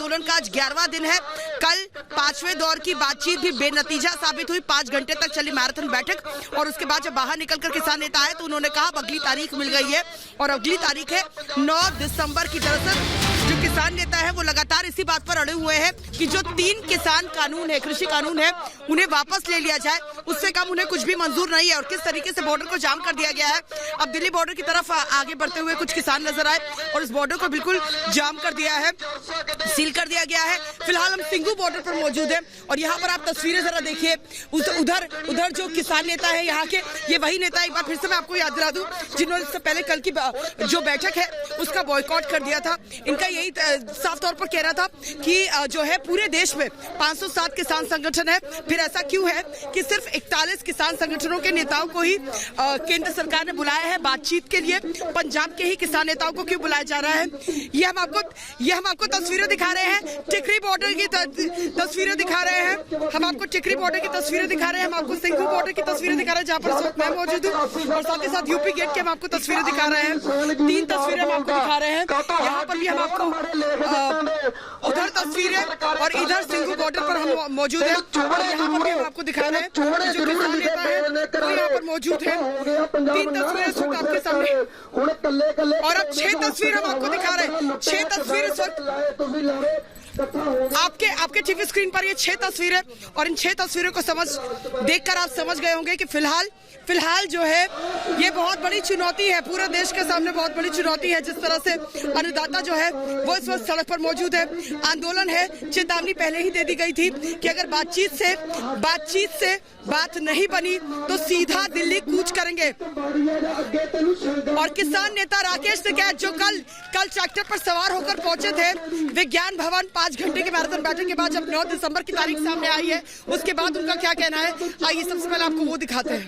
आंदोलन का आज 11वां दिन है। कल 5वें दौर की बातचीत भी बेनतीजा साबित हुई। 5 घंटे तक चली मैराथन बैठक और उसके बाद जब बाहर निकलकर किसान नेता आए तो उन्होंने कहा अब अगली तारीख मिल गई है और अगली तारीख है 9 दिसंबर की। दरअसल जो किसान नेता है वो लगातार इसी बात पर अड़े हुए हैं कि जो 3 किसान कानून है, कृषि कानून है, उन्हें वापस ले लिया जाए। उससे कम उन्हें कुछ भी मंजूर नहीं है और किस तरीके से बॉर्डर को जाम कर दिया गया है। अब दिल्ली बॉर्डर की तरफ आगे बढ़ते हुए कुछ किसान नजर आए और इस बॉर्डर को बिल्कुल जाम कर दिया है, सील कर दिया गया है। फिलहाल हम सिंघू बॉर्डर पर मौजूद है और यहाँ पर आप तस्वीरें जरा देखिए। उधर जो किसान नेता है यहाँ के, ये वही नेता, एक बार फिर से मैं आपको याद दिला दूं, जिन्होंने इससे पहले कल की जो बैठक है उसका बॉयकॉट कर दिया था। इनका यही साफ तौर पर कहना था कि जो है पूरे देश में 507 किसान संगठन है, फिर ऐसा क्यों है कि सिर्फ 41 किसान संगठनों के नेताओं को ही केंद्र सरकार ने बुलाया है बातचीत के लिए, पंजाब के ही किसान नेताओं को क्यों बुलाया जा रहा है। ये हम आपको तस्वीरें दिखा रहे हैं, टिकरी बॉर्डर की तस्वीरें दिखा रहे हैं। हम आपको टिकरी बॉर्डर की तस्वीरें दिखा रहे हैं, हम आपको सिंघू बॉर्डर की तस्वीरें दिखा रहे हैं जहाँ पर इस वक्त मैं मौजूद हूँ और साथ ही साथ यूपी गेट के हम आपको तस्वीरें दिखा रहे हैं। 3 तस्वीरें हम आपको दिखा रहे हैं। यहाँ पर भी हम आपको उधर तस्वीरें और इधर सिंघू बॉर्डर पर हम मौजूद हैं और यहाँ पर भी हम आपको दिखा रहे हैं जो किसान नेता है वो यहाँ पर मौजूद है। 3 तस्वीरें इस वक्त आपके सामने और अब 6 तस्वीर हम आपको दिखा रहे हैं। 6 तस्वीर इस वक्त आपके टीवी स्क्रीन पर ये 6 तस्वीरें और इन 6 तस्वीरों को देखकर आप समझ गए होंगे कि फिलहाल जो है ये बहुत बड़ी चुनौती है, पूरे देश के सामने बहुत बड़ी चुनौती है। जिस तरह से अन्नदाता जो है वो इस वक्त सड़क पर मौजूद है, आंदोलन है। चेतावनी पहले ही दे दी गई थी कि अगर बातचीत से बात नहीं बनी तो सीधा दिल्ली कूच करेंगे। और किसान नेता राकेश टिकैत जो कल ट्रैक्टर पर सवार होकर पहुंचे थे विज्ञान भवन, 5 घंटे के मैराथन बैठक के बाद जब 9 दिसंबर की तारीख सामने आई है उसके बाद उनका क्या कहना है, आइए सबसे पहले आपको वो दिखाते हैं।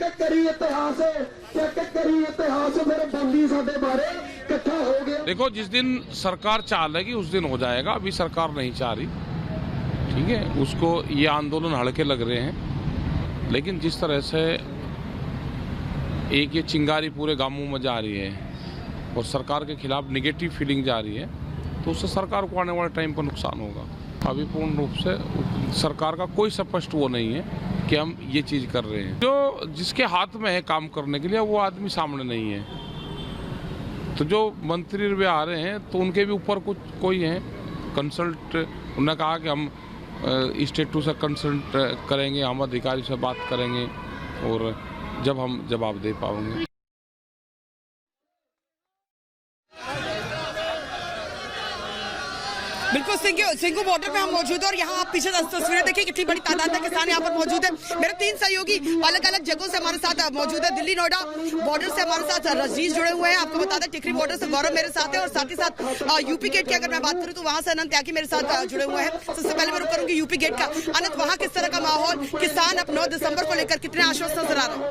देखो, जिस दिन सरकार चाह लेगी उस दिन हो जाएगा। अभी सरकार नहीं चाह रही, ठीक है। उसको ये आंदोलन हल्के लग रहे हैं, लेकिन जिस तरह से एक ये चिंगारी पूरे गांवों में जा रही है और सरकार के खिलाफ नेगेटिव फीलिंग जा रही है, तो उससे सरकार को आने वाले टाइम पर नुकसान होगा। अभी पूर्ण रूप से सरकार का कोई स्पष्ट वो नहीं है कि हम ये चीज़ कर रहे हैं। जो जिसके हाथ में है काम करने के लिए वो आदमी सामने नहीं है। तो जो मंत्री भी आ रहे हैं तो उनके भी ऊपर कोई है कंसल्ट। उन्होंने कहा कि हम स्टेटू से कंसल्ट करेंगे, हम अधिकारी से बात करेंगे और जब हम जवाब दे पाएंगे। बिल्कुल सिंघू बॉर्डर पे हम मौजूद हैं और यहाँ आप पीछे तस्वीरें देखिए कितनी बड़ी तादाद में किसान यहाँ पर मौजूद है। मेरे 3 सहयोगी अलग अलग जगहों से हमारे साथ मौजूद है। दिल्ली नोएडा बॉर्डर से हमारे साथ रजनीश जुड़े हुए हैं, आपको बता दें टिकरी बॉर्डर से गौरव मेरे साथ है और साथ ही साथ यूपी गेट की अगर मैं बात करूँ तो वहाँ से अनंत त्यागी मेरे साथ जुड़े हुए हैं। सबसे पहले मैं रुक करूंगी यूपी गेट का। अनंत, वहाँ किस तरह का माहौल, किसान अब 9 दिसंबर को लेकर कितने आश्वस्त नजर आ रहे हैं?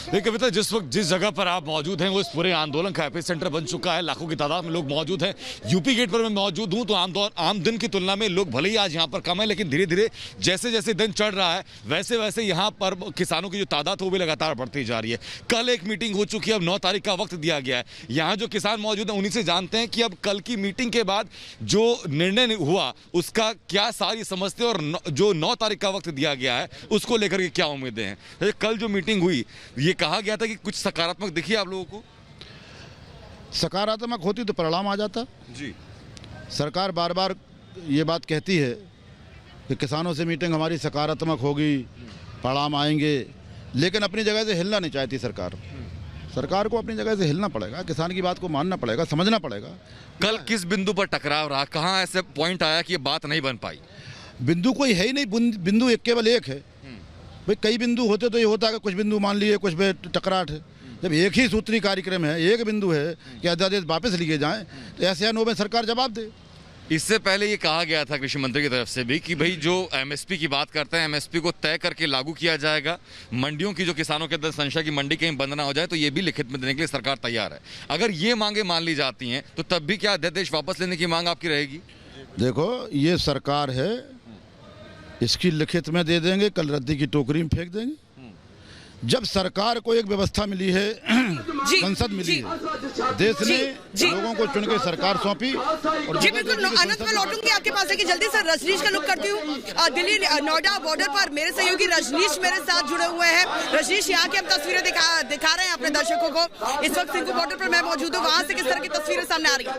देखिए कविता, जिस वक्त जिस जगह पर आप मौजूद हैं वो इस पूरे आंदोलन का एपिसेंटर बन चुका है। लाखों की तादाद में लोग मौजूद हैं। यूपी गेट पर मैं मौजूद हूं तो आम दिन की तुलना में लोग भले ही आज यहां पर कम है, लेकिन धीरे धीरे जैसे जैसे दिन चढ़ रहा है वैसे वैसे यहां पर किसानों की जो तादाद है वो भी लगातार बढ़ती जा रही है। कल एक मीटिंग हो चुकी है, अब 9 तारीख का वक्त दिया गया है। यहाँ जो किसान मौजूद हैं उन्हीं से जानते हैं कि अब कल की मीटिंग के बाद जो निर्णय हुआ उसका क्या सारी समझते हैं और जो 9 तारीख का वक्त दिया गया है उसको लेकर के क्या उम्मीदें हैं। कल जो मीटिंग हुई ये कहा गया था कि कुछ सकारात्मक दिखी आप लोगों को? सकारात्मक होती तो परिणाम आ जाता जी। सरकार बार बार ये बात कहती है कि किसानों से मीटिंग हमारी सकारात्मक होगी, परिणाम आएंगे, लेकिन अपनी जगह से हिलना नहीं चाहती सरकार। सरकार को अपनी जगह से हिलना पड़ेगा, किसान की बात को मानना पड़ेगा, समझना पड़ेगा। कल किस बिंदु पर टकराव रहा, कहाँ ऐसे पॉइंट आया कि ये बात नहीं बन पाई? बिंदु कोई है ही नहीं, बिंदु केवल एक है। भाई कई बिंदु होते तो ये होता है कुछ बिंदु मान लिए, कुछ पे टकराट है। जब एक ही सूत्री कार्यक्रम है, एक बिंदु है कि अध्यादेश वापस लिए जाएं, तो ऐसे अनुभव में सरकार जवाब दे। इससे पहले ये कहा गया था कृषि मंत्री की तरफ से भी कि भाई जो एमएसपी की बात करते हैं, एमएसपी को तय करके लागू किया जाएगा। मंडियों की जो किसानों के अंदर संशय की मंडी कहीं बंद ना हो जाए तो ये भी लिखित में देने के लिए सरकार तैयार है। अगर ये मांगे मान ली जाती हैं तो तब भी क्या अध्यादेश वापस लेने की मांग आपकी रहेगी? देखो ये सरकार है, इसकी लिखित में दे देंगे, कल रद्दी की टोकरी में फेंक देंगे। जब सरकार को एक व्यवस्था मिली है, संसद मिली है, देश ने लोगों को चुन के सरकार सौंपी। और जी बिल्कुल अनंत, मैं लौटूंगी आपके पास है कि जल्दी से रजनीश का लुक करती हूँ। दिल्ली नोएडा बॉर्डर पर मेरे सहयोगी रजनीश मेरे साथ जुड़े हुए हैं। रजनीश, यहाँ की हम तस्वीरें दिखा रहे हैं अपने दर्शकों को। इस वक्त सिंघू बॉर्डर पर मैं मौजूद हूँ, वहाँ से किस तरह की तस्वीरें सामने आ रही है?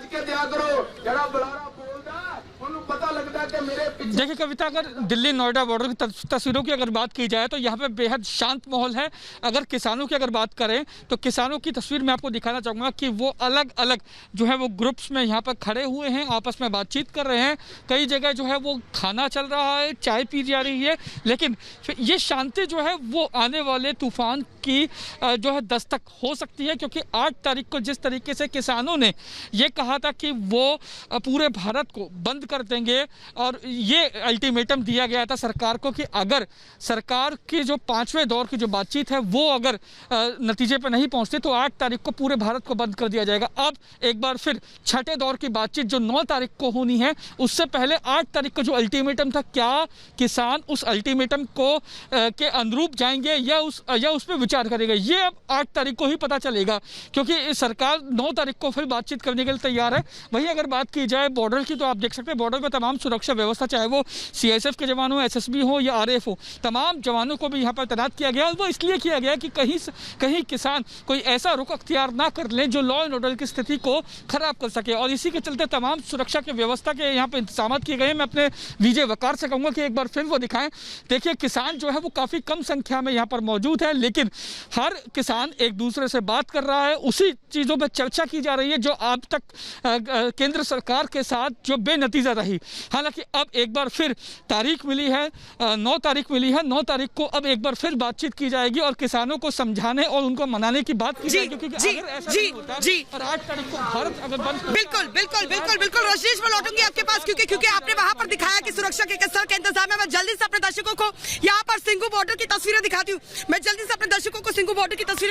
देखिए कविता, अगर दिल्ली नोएडा बॉर्डर की तस्वीरों की अगर बात की जाए तो यहाँ पे बेहद शांत माहौल है। अगर किसानों की अगर बात करें तो किसानों की तस्वीर मैं आपको दिखाना चाहूँगा कि वो अलग अलग जो है वो ग्रुप्स में यहाँ पर खड़े हुए हैं, आपस में बातचीत कर रहे हैं। कई जगह जो है वो खाना चल रहा है, चाय पी जा रही है, लेकिन ये शांति जो है वो आने वाले तूफान की जो है दस्तक हो सकती है, क्योंकि 8 तारीख को जिस तरीके से किसानों ने ये कहा था कि वो पूरे भारत को बंद कर देंगे और ये अल्टीमेटम दिया गया था सरकार को कि अगर सरकार की जो 5वें दौर की जो बातचीत है वो अगर नतीजे पर नहीं पहुंचती तो 8 तारीख को पूरे भारत को बंद कर दिया जाएगा। अब एक बार फिर 6ठे दौर की बातचीत जो 9 तारीख को होनी है, उससे पहले 8 तारीख को जो अल्टीमेटम था, क्या किसान उस अल्टीमेटम को के अनुरूप जाएंगे या उस पर विचार करेगा, ये अब 8 तारीख को ही पता चलेगा, क्योंकि सरकार 9 तारीख को फिर बातचीत करने के लिए तैयार है। वहीं अगर बात की जाए बॉर्डर की तो आप देख सकते हैं बॉर्डर पर तमाम सुरक्षा व्यवस्था, चाहे वो सीआईएसएफ के जवान हो, एसएसबी हो या आरएएफ हो, तमाम जवानों को भी यहाँ पर तैनात किया गया। वो इसलिए किया गया कि कहीं किसान कोई ऐसा रुख अख्तियार ना कर ले जो लॉ एंड ऑर्डर की स्थिति को खराब कर सके, और इसी के चलते तमाम सुरक्षा की व्यवस्था के यहाँ पे इंतजाम किए गए हैं। मैं अपने विजय वकार से कहूँगा कि एक बार फिर वो दिखाएं। देखिए किसान जो है वो काफ़ी कम संख्या में यहाँ पर मौजूद है, लेकिन हर किसान एक दूसरे से बात कर रहा है, उसी चीज़ों पर चर्चा की जा रही है जो अब तक केंद्र सरकार के साथ जो बेनतीजा रही। हालांकि अब एक बार फिर तारीख मिली है, 9 तारीख मिली है। 9 तारीख को अब एक बार फिर बातचीत की जाएगी और किसानों को समझाने और उनको मनाने की बात की जाएगी, क्योंकि अगर ऐसा नहीं होता और 8 तारीख को भारत अगर बंद बिल्कुल रजनीश, मैं लौटूंगी आपके पास क्योंकि आपने वहां पर दिखाया कि सुरक्षा के किस तरह का इंतजाम है। मैं जल्दी से अपने दर्शकों को यहाँ पर सिंघू बॉर्डर की तस्वीरें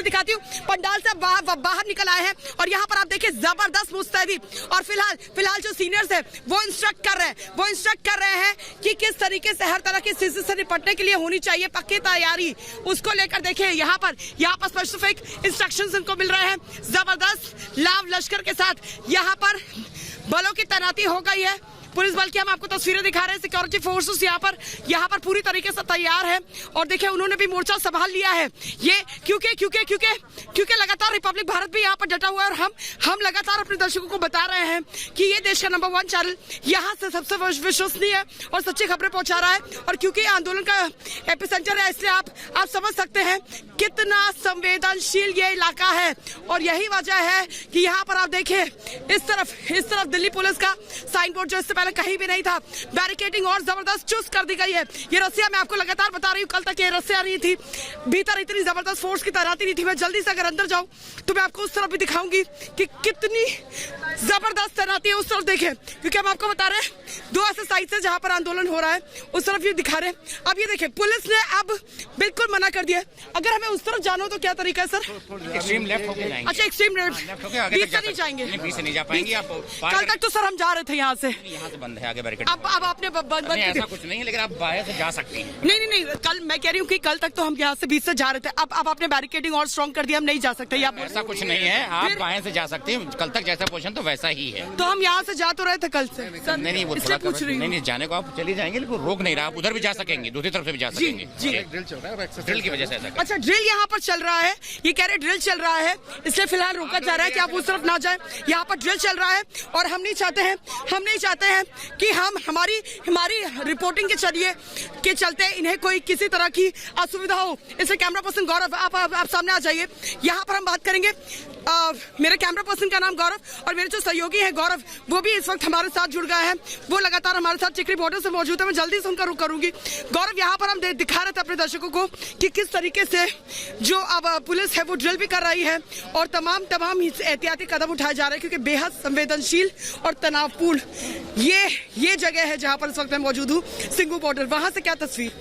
दिखाती हूँ। पंडाल से बाहर निकल आए हैं और यहाँ पर आप देखिए जबरदस्त मुस्तैदी, और फिलहाल जो सीनियर्स है वो इंस्ट्रक्ट कर रहे हैं कि किस तरीके से हर तरह की स्थिति से निपटने के लिए होनी चाहिए पक्की तैयारी। उसको लेकर देखिए यहाँ पर स्पेसिफिक इंस्ट्रक्शंस इनको मिल रहे हैं। जबरदस्त लाव लश्कर के साथ यहाँ पर बलों की तैनाती हो गई है। पुलिस बल की हम आपको तस्वीरें दिखा रहे हैं। सिक्योरिटी फोर्सेस यहाँ पर पूरी तरीके से तैयार है, और देखिए उन्होंने भी मोर्चा संभाल लिया है। ये क्योंकि लगातार रिपब्लिक भारत भी यहाँ पर डटा हुआ है, और हम लगातार अपने दर्शकों को बता रहे हैं कि ये देश का नंबर 1 चैनल यहाँ से सबसे विश्वसनीय है और सच्ची खबरें पहुंचा रहा है। और क्योंकि आंदोलन का एपिसेंटर है, इसलिए आप समझ सकते हैं कितना संवेदनशील ये इलाका है, और यही वजह है कि यहाँ पर आप देखिए इस तरफ दिल्ली पुलिस का साइन बोर्ड जो इससे पहले कहीं भी नहीं था, बैरिकेडिंग और जबरदस्त चुस्त कर दी गई है। ये रस्सियां मैं आपको लगातार बता रही हूँ, कल तक ये रस्सियां नहीं थी, भीतर इतनी जबरदस्त फोर्स की तैनाती नहीं थी। मैं जल्दी से अगर अंदर जाऊं तो मैं आपको उस तरफ भी दिखाऊंगी कि कितनी जबरदस्त तैनाती है। उस तरफ देखें, क्योंकि हम आपको बता रहे हैं 2 ऐसे साइड से जहां पर आंदोलन हो रहा है, उस तरफ ये दिखा रहे हैं। अब ये देखें, पुलिस ने अब बिल्कुल मना कर दिया। अगर हमें उस तरफ जाना हो तो क्या तरीका है सर? एक्सट्रीम लेफ्ट होके जाएंगे। अच्छा, एक्सट्रीम लेफ्ट बीच से नहीं जाएंगे? बीच से नहीं जा पाएंगे आप। कल तक तो सर हम जा रहे थे यहाँ से बंद है आगे बैरिकेड। अब आपने बंद ऐसा कुछ नहीं है, लेकिन आप बाहर से जा सकती हैं। नहीं, कल मैं कह रही हूँ कि कल तक तो हम यहाँ से बीच से जा रहे थे, अब आपने बैरिकेडिंग और स्ट्रॉन्ग कर दिया, हम नहीं जा सकते। ऐसा कुछ नहीं है, आप बाहर से जा सकते हैं। कल तक जैसा पोजीशन तो वैसा ही है। तो हम यहाँ से जा तो रहे थे कल से। नहीं, वो थोड़ा पूछ रही नहीं, जाने को आप चली जाएंगे, लेकिन रोक नहीं रहा। आप उधर भी जा सकेंगे, दूसरी तरफ से भी जा सकेंगे। ड्रिल चल रहा है, ड्रिल की वजह से ऐसा। अच्छा, ड्रिल यहाँ पर चल रहा है, ये कह रहे ड्रिल चल रहा है, इसलिए फिलहाल रोका जा रहा है कि आप उस तरफ ना जाएं। यहाँ पर ड्रिल चल रहा है और हम नहीं चाहते हैं कि हमारी रिपोर्टिंग के चलते इन्हें कोई किसी तरह की असुविधा हो। इसलिए कैमरा पर्सन गौरव आप सामने आ जाइए। यहाँ पर हम बात करेंगे। मेरे कैमरा पर्सन का नाम गौरव और मेरे जो सहयोगी हैं गौरव, वो भी इस वक्त हमारे साथ जुड़ गए हैं। वो लगातार हमारे साथ चिकरी बॉर्डर से मौजूद है। मैं जल्दी से उनका रुख करूंगी। गौरव, यहाँ पर हम दिखा रहे थे अपने दर्शकों को कि किस तरीके से जो अब पुलिस है वो ड्रिल भी कर रही है और तमाम एहतियाती कदम उठाए जा रहे हैं, क्योंकि बेहद संवेदनशील और तनावपूर्ण ये जगह है जहाँ पर इस वक्त मैं मौजूद हूँ, सिंघू बॉर्डर। वहाँ से क्या तस्वीर?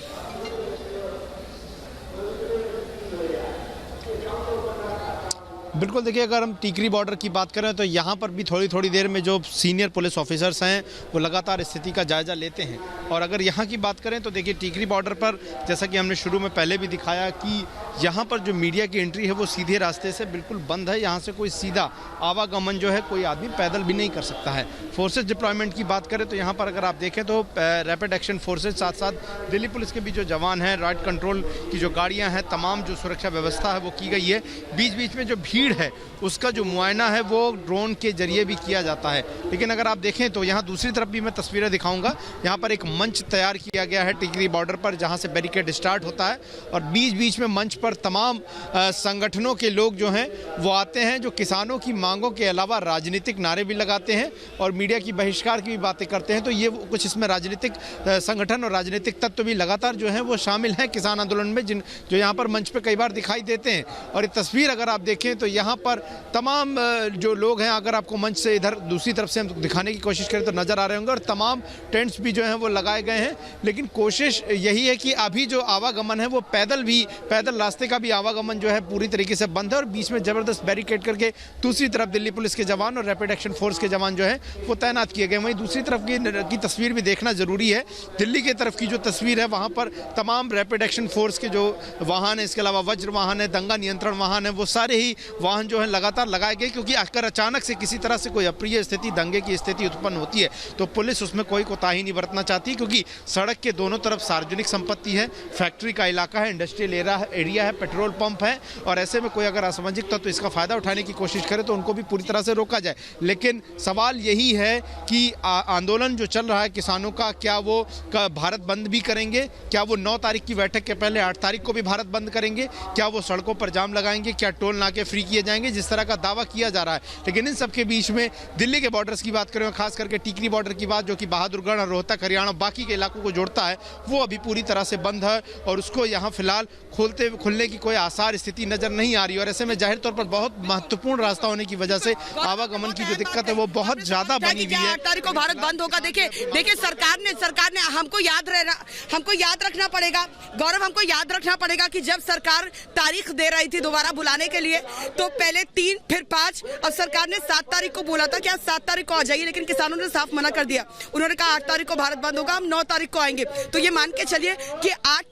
बिल्कुल, देखिए अगर हम टीकरी बॉर्डर की बात करें तो यहाँ पर भी थोड़ी देर में जो सीनियर पुलिस ऑफिसर्स हैं वो लगातार स्थिति का जायजा लेते हैं। और अगर यहाँ की बात करें तो देखिए टीकरी बॉर्डर पर जैसा कि हमने शुरू में पहले भी दिखाया कि यहाँ पर जो मीडिया की एंट्री है वो सीधे रास्ते से बिल्कुल बंद है। यहाँ से कोई सीधा आवागमन जो है कोई आदमी पैदल भी नहीं कर सकता है। फोर्सेस डिप्लॉयमेंट की बात करें तो यहाँ पर अगर आप देखें तो रैपिड एक्शन फोर्सेस साथ साथ दिल्ली पुलिस के भी जो जवान हैं, राइट कंट्रोल की जो गाड़ियाँ हैं, तमाम जो सुरक्षा व्यवस्था है वो की गई है। बीच बीच में जो भीड़ है उसका जो मुआयना है वो ड्रोन के जरिए भी किया जाता है। लेकिन अगर आप देखें तो यहाँ दूसरी तरफ भी मैं तस्वीरें दिखाऊंगा। यहाँ पर एक मंच तैयार किया गया है टिकरी बॉर्डर पर, जहाँ से बैरिकेड स्टार्ट होता है और बीच बीच में मंच पर तमाम संगठनों के लोग जो हैं वो आते हैं, जो किसानों की मांगों के अलावा राजनीतिक नारे भी लगाते हैं और मीडिया की बहिष्कार की भी बातें करते हैं। तो ये कुछ इसमें राजनीतिक संगठन और राजनीतिक तत्व भी लगातार जो है वो शामिल हैं किसान आंदोलन में, जो यहाँ पर मंच पर कई बार दिखाई देते हैं। और ये तस्वीर अगर आप देखें तो यहाँ पर तमाम जो लोग हैं, अगर आपको मंच से इधर दूसरी तरफ से हम दिखाने की कोशिश करें तो नजर आ रहे होंगे, और तमाम टेंट्स भी जो हैं वो लगाए गए हैं। लेकिन कोशिश यही है कि अभी जो आवागमन है वो पैदल रास्ते का भी आवागमन जो है पूरी तरीके से बंद है और बीच में जबरदस्त बैरिकेड करके दूसरी तरफ दिल्ली पुलिस के जवान और रैपिड एक्शन फोर्स के जवान जो है वो तैनात किए गए। वहीं दूसरी तरफ की तस्वीर भी देखना जरूरी है। दिल्ली की तरफ की जो तस्वीर है वहां पर तमाम रैपिड एक्शन फोर्स के जो वाहन है, इसके अलावा वज्र वाहन है, दंगा नियंत्रण वाहन है, वो सारे ही वाहन जो है लगातार लगाए गए, क्योंकि अगर अचानक से किसी तरह से कोई अप्रिय स्थिति, दंगे की स्थिति उत्पन्न होती है तो पुलिस उसमें कोई कोताही नहीं बरतना चाहती, क्योंकि सड़क के दोनों तरफ सार्वजनिक संपत्ति है, फैक्ट्री का इलाका है, इंडस्ट्रियल एरिया है, पेट्रोल पंप है, और ऐसे में कोई अगर असामाजिक तत्व इसका फायदा उठाने की कोशिश करे तो उनको भी पूरी तरह से रोका जाए। लेकिन सवाल यही है कि आंदोलन जो चल रहा है किसानों का, क्या वो भारत बंद भी करेंगे? क्या वो 9 तारीख की बैठक के पहले 8 तारीख को भी भारत बंद करेंगे? क्या वो सड़कों पर जाम लगाएंगे? क्या टोल नाके फ्री किए जाएंगे, जिस तरह का दावा किया जा रहा है? लेकिन इन सबके बीच में दिल्ली के बॉर्डर्स की बात करें, खास करके टिकरी बॉर्डर की बात, जो कि बहादुरगढ़, रोहतक, हरियाणा, बाकी के इलाकों को जोड़ता है, वो अभी पूरी तरह से बंद है और उसको यहाँ फिलहाल खुलने की कोई आसार स्थिति नजर नहीं आ रही। और ऐसे में जाहिर तौर पर बहुत महत्वपूर्ण रास्ता होने की वजह से आवागमन की जो दिक्कत है वो बहुत ज्यादा बनी हुई है। 8 तारीख को भारत बंद होगा। देखिए सरकार ने हमको याद रखना पड़ेगा, गौरव, हमको याद रखना पड़ेगा कि जब सरकार तारीख दे रही थी दोबारा बुलाने के लिए, तो पहले 3 फिर 5 और सरकार ने 7 तारीख को बोला था कि आज 7 तारीख को आ जाइए, लेकिन किसानों ने साफ मना कर दिया। उन्होंने कहा 8 तारीख को भारत बंद होगा, हम 9 तारीख को आएंगे। तो ये मान के चलिए कि 8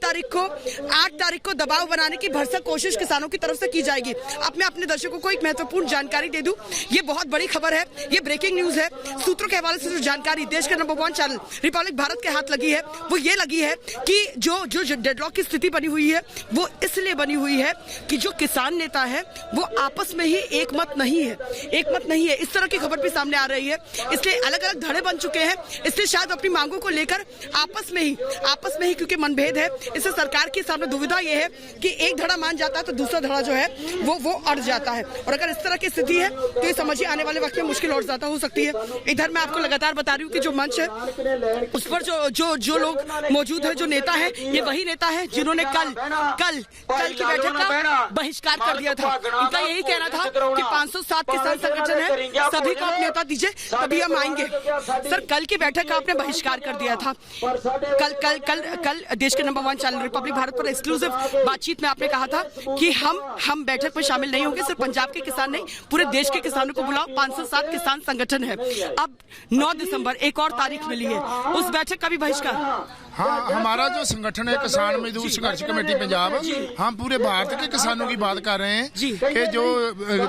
तारीख को दबाव बनाने की भरसक कोशिश किसानों की तरफ से की जाएगी। अब मैं अपने दर्शकों को एक महत्वपूर्ण जानकारी दे दूं, ये बहुत बड़ी खबर है, ये ब्रेकिंग न्यूज है। सूत्रों के हवाले से जो जानकारी देश के नंबर 1 चैनल रिपब्लिक भारत के हाथ लगी है वो ये लगी है कि जो डेडलॉक की स्थिति बनी हुई है वो इसलिए बनी हुई है कि जो किसान नेता है वो आपस में ही एक मत नहीं है। इस तरह की खबर भी सामने आ रही है। इसलिए अलग अलग धड़े बन चुके हैं, इसलिए शायद अपनी मांगों को लेकर आपस में ही क्योंकि मनभेद है, इससे सरकार के सामने दुविधा ये है कि एक धड़ा मान जाता है तो दूसरा धड़ा जो है वो अड़ जाता है। और अगर इस तरह की स्थिति है तो ये समझिए आने वाले वक्त में मुश्किल और ज्यादा हो सकती है। इधर मैं आपको लगातार बता रही हूँ कि जो मंच है उस पर जो लोग मौजूद है, जो नेता है, ये वही नेता है जिन्होंने कल की बैठक का बहिष्कार कर दिया था। उनका यही कहना था कि 507 किसान संगठन है, सभी को नेता दीजिए तभी हम आएंगे। सर, कल की बैठक का आपने बहिष्कार कर दिया था। कल देश के नंबर 1 चैनल रिपब्लिक भारत पर एक्सक्लूसिव बातचीत में आपने कहा था कि हम बैठक में शामिल नहीं होंगे, सिर्फ पंजाब के किसान नहीं पूरे देश के किसानों को बुलाओ। 507 किसान संगठन है। अब 9 दिसंबर एक और तारीख मिली है, उस बैठक का भी बहिष्कार। हाँ, हमारा जो संगठन है किसान मजदूर संघर्ष कमेटी पंजाब, हम पूरे भारत के किसानों की बात कर रहे हैं कि जो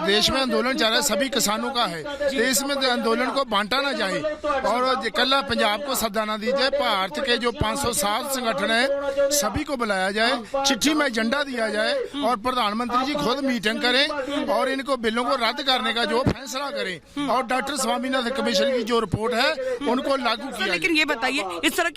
देश में आंदोलन चल रहा है सभी किसानों का है, तो इसमें आंदोलन को बांटा ना जाए और कल पंजाब को सद्दा ना दी जाए। भारत के जो 507 संगठन है सभी को बुलाया जाए, चिट्ठी में एजेंडा दिया जाए और प्रधानमंत्री जी खुद मीटिंग करें और इनको बिलों को रद्द करने का जो फैसला करें और डॉक्टर स्वामीनाथन कमीशन की जो रिपोर्ट है उनको लागू किया। लेकिन ये बताइए, इस तरह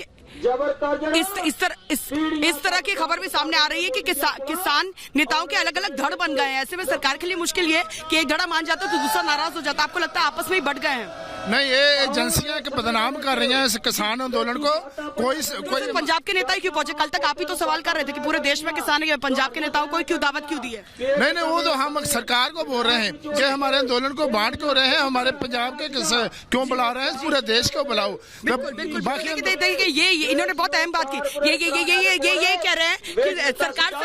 की खबर भी सामने आ रही है कि किसान नेताओं के अलग अलग धड़ बन गए हैं। ऐसे में सरकार के लिए मुश्किल ये है कि एक धड़ा मान जाता है तो दूसरा नाराज हो जाता है। आपको लगता है आपस में ही बढ़ गए हैं? नहीं, ये एजेंसियां बदनाम कर रही हैं इस किसान आंदोलन को। कोई पंजाब के नेता ही क्यों पहुंचे? कल तक आप ही तो सवाल कर रहे थे कि पूरे देश में किसान है, पंजाब के नेताओं को क्यों दावत क्यों दी है? नहीं, वो तो हम सरकार को बोल रहे हैं कि हमारे आंदोलन को बांट क्यों रहे हैं, हमारे पंजाब के क्यों बुला रहे हैं, पूरे देश को बुलाओ। बाकी ये इन्होंने बहुत अहम बात की, ये कह रहे हैं कि सरकार